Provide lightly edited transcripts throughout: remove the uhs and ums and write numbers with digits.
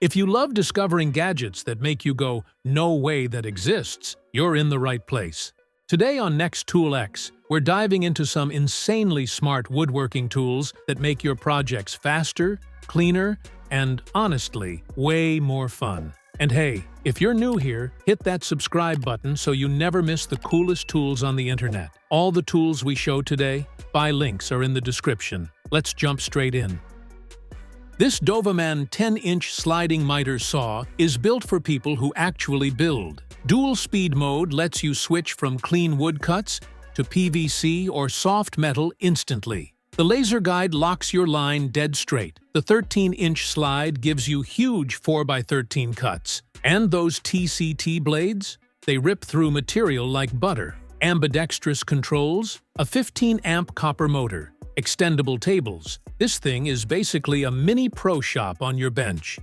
If you love discovering gadgets that make you go, "No way that exists," you're in the right place. Today on Next Tool X, we're diving into some insanely smart woodworking tools that make your projects faster, cleaner, and, honestly, way more fun. And hey, if you're new here, hit that subscribe button so you never miss the coolest tools on the internet. All the tools we show today, by links are in the description. Let's jump straight in. This Dovaman 10-inch sliding miter saw is built for people who actually build. Dual speed mode lets you switch from clean wood cuts to PVC or soft metal instantly. The laser guide locks your line dead straight. The 13-inch slide gives you huge 4x13 cuts. And those TCT blades? They rip through material like butter. Ambidextrous controls, a 15-amp copper motor, extendable tables. This thing is basically a mini pro shop on your bench.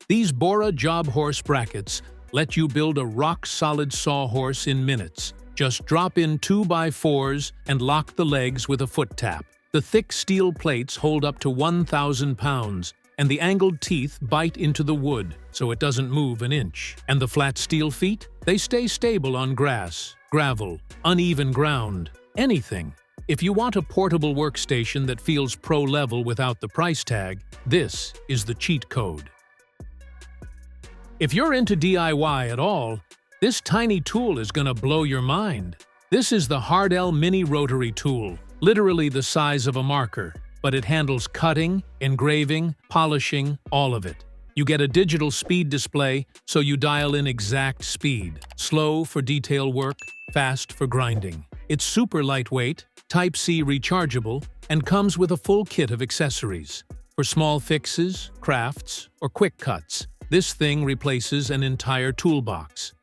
These Bora Jobhorse brackets let you build a rock-solid sawhorse in minutes. Just drop in 2x4s and lock the legs with a foot tap. The thick steel plates hold up to 1,000 pounds, and the angled teeth bite into the wood, so it doesn't move an inch. And the flat steel feet? They stay stable on grass, gravel, uneven ground, anything. If you want a portable workstation that feels pro-level without the price tag, this is the cheat code. If you're into DIY at all, this tiny tool is gonna blow your mind. This is the Hardell Mini Rotary tool, literally the size of a marker, but it handles cutting, engraving, polishing, all of it. You get a digital speed display, so you dial in exact speed. Slow for detail work, fast for grinding. It's super lightweight, Type-C rechargeable, and comes with a full kit of accessories. For small fixes, crafts, or quick cuts, this thing replaces an entire toolbox.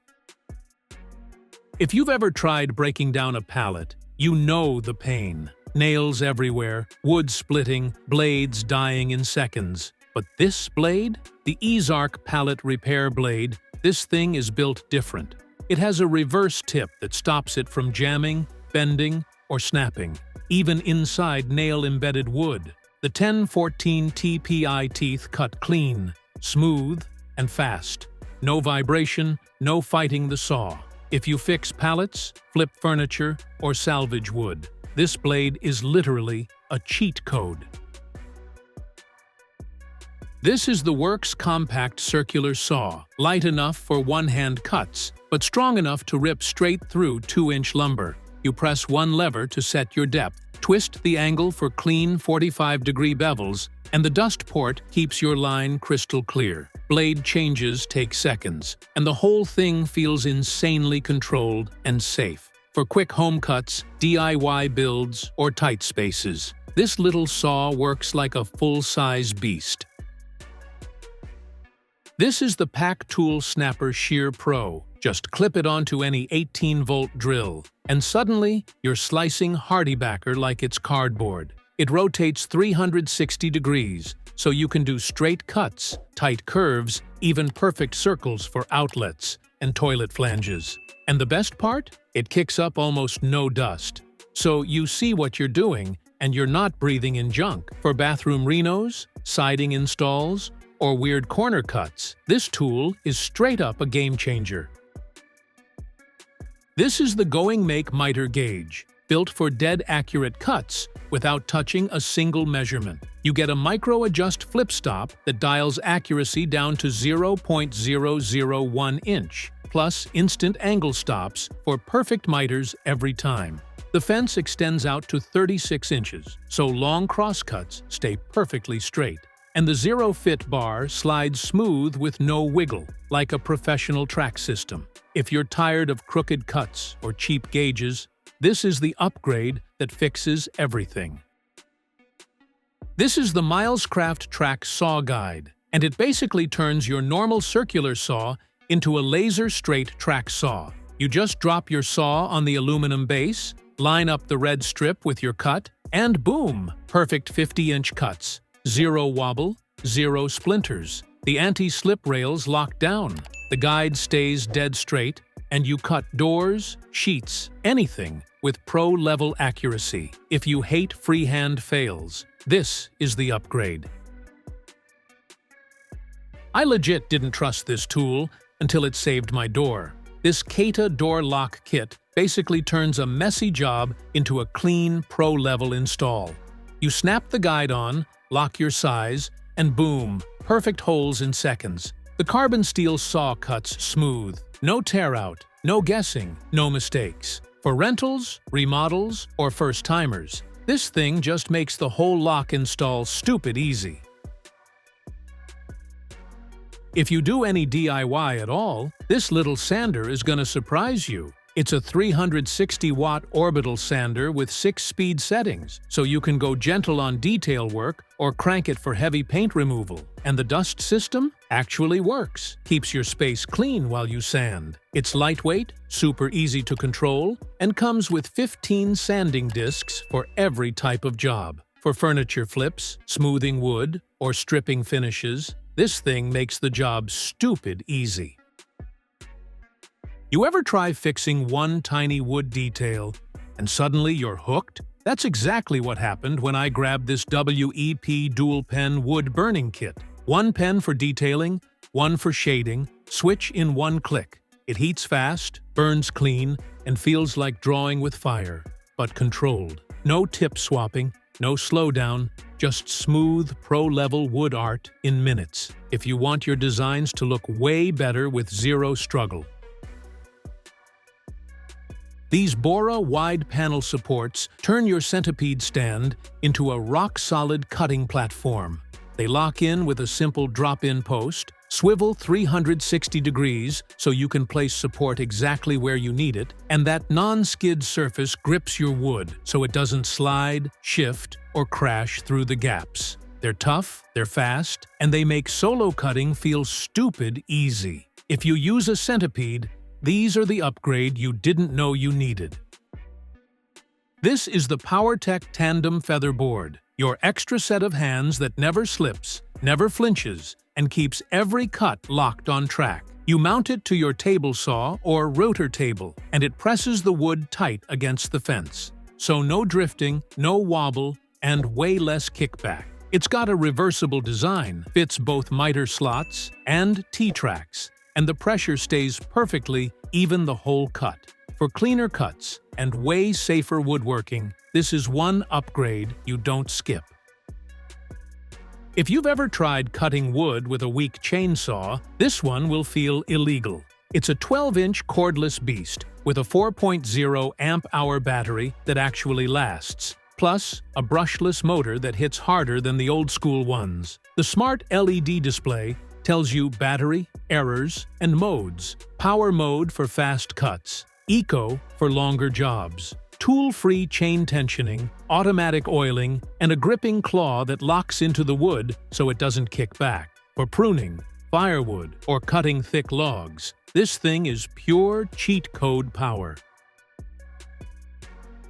If you've ever tried breaking down a pallet, you know the pain. Nails everywhere, wood splitting, blades dying in seconds. But this blade? The EZARC pallet repair blade, this thing is built different. It has a reverse tip that stops it from jamming, bending, or snapping, even inside nail-embedded wood. The 1014 TPI teeth cut clean, smooth, and fast. No vibration, no fighting the saw. If you fix pallets, flip furniture, or salvage wood, this blade is literally a cheat code. This is the Works Compact Circular Saw, light enough for one-hand cuts, but strong enough to rip straight through 2-inch lumber. You press one lever to set your depth, twist the angle for clean 45-degree bevels, and the dust port keeps your line crystal clear. Blade changes take seconds, and the whole thing feels insanely controlled and safe. For quick home cuts, DIY builds, or tight spaces, this little saw works like a full-size beast. This is the Pack Tool Snapper Shear Pro. Just clip it onto any 18-volt drill, and suddenly you're slicing hardybacker like it's cardboard. It rotates 360 degrees, so you can do straight cuts, tight curves, even perfect circles for outlets and toilet flanges. And the best part? It kicks up almost no dust. So you see what you're doing, and you're not breathing in junk. For bathroom renos, siding installs, or weird corner cuts, this tool is straight up a game changer. This is the Going Make Miter Gauge, built for dead accurate cuts without touching a single measurement. You get a micro-adjust flip stop that dials accuracy down to 0.001 inch, plus instant angle stops for perfect miters every time. The fence extends out to 36 inches, so long crosscuts stay perfectly straight. And the Zero Fit bar slides smooth with no wiggle, like a professional track system. If you're tired of crooked cuts or cheap gauges, this is the upgrade that fixes everything. This is the Milescraft Track Saw Guide, and it basically turns your normal circular saw into a laser-straight track saw. You just drop your saw on the aluminum base, line up the red strip with your cut, and boom! Perfect 50-inch cuts. Zero wobble, zero splinters. The anti-slip rails lock down. The guide stays dead straight, and you cut doors, sheets, anything with pro-level accuracy. If you hate freehand fails, this is the upgrade. I legit didn't trust this tool until it saved my door. This Kata door lock kit basically turns a messy job into a clean, pro-level install. You snap the guide on, lock your size, and boom, perfect holes in seconds. The carbon steel saw cuts smooth. No tear out, no guessing, no mistakes. For rentals, remodels, or first-timers, this thing just makes the whole lock install stupid easy. If you do any DIY at all, this little sander is gonna surprise you. It's a 360-watt Orbital Sander with 6-speed settings, so you can go gentle on detail work or crank it for heavy paint removal. And the dust system actually works. Keeps your space clean while you sand. It's lightweight, super easy to control, and comes with 15 sanding discs for every type of job. For furniture flips, smoothing wood, or stripping finishes, this thing makes the job stupid easy. You ever try fixing one tiny wood detail and suddenly you're hooked? That's exactly what happened when I grabbed this WEP dual pen wood burning kit. One pen for detailing, one for shading, switch in one click. It heats fast, burns clean, and feels like drawing with fire, but controlled. No tip swapping, no slowdown, just smooth, pro-level wood art in minutes. If you want your designs to look way better with zero struggle. These Bora wide panel supports turn your centipede stand into a rock-solid cutting platform. They lock in with a simple drop-in post, swivel 360 degrees so you can place support exactly where you need it, and that non-skid surface grips your wood so it doesn't slide, shift, or crash through the gaps. They're tough, they're fast, and they make solo cutting feel stupid easy. If you use a centipede, these are the upgrade you didn't know you needed. This is the PowerTech Tandem Featherboard, your extra set of hands that never slips, never flinches, and keeps every cut locked on track. You mount it to your table saw or rotor table, and it presses the wood tight against the fence. So no drifting, no wobble, and way less kickback. It's got a reversible design, fits both miter slots and T-tracks, and the pressure stays perfectly even the whole cut. For cleaner cuts and way safer woodworking, this is one upgrade you don't skip. If you've ever tried cutting wood with a weak chainsaw, this one will feel illegal. It's a 12-inch cordless beast with a 4.0 amp-hour battery that actually lasts, plus a brushless motor that hits harder than the old-school ones. The smart LED display tells you battery, errors, and modes. Power mode for fast cuts, eco for longer jobs, tool-free chain tensioning, automatic oiling, and a gripping claw that locks into the wood so it doesn't kick back. For pruning, firewood, or cutting thick logs, this thing is pure cheat code power.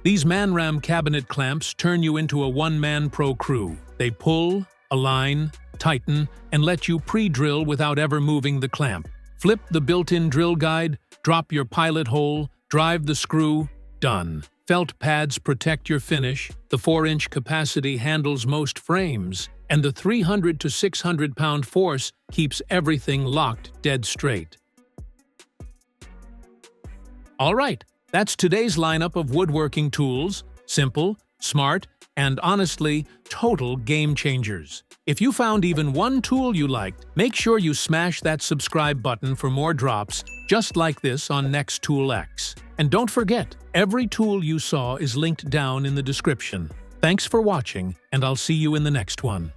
These ManRam cabinet clamps turn you into a one-man pro crew. They pull, align, tighten, and let you pre-drill without ever moving the clamp. Flip the built-in drill guide, drop your pilot hole, drive the screw, done. Felt pads protect your finish, the 4-inch capacity handles most frames, and the 300 to 600 pound force keeps everything locked dead straight. Alright, that's today's lineup of woodworking tools. Simple, smart, and honestly, total game changers. If you found even one tool you liked, make sure you smash that subscribe button for more drops just like this on Next Tool X. And don't forget, every tool you saw is linked down in the description. Thanks for watching, and I'll see you in the next one.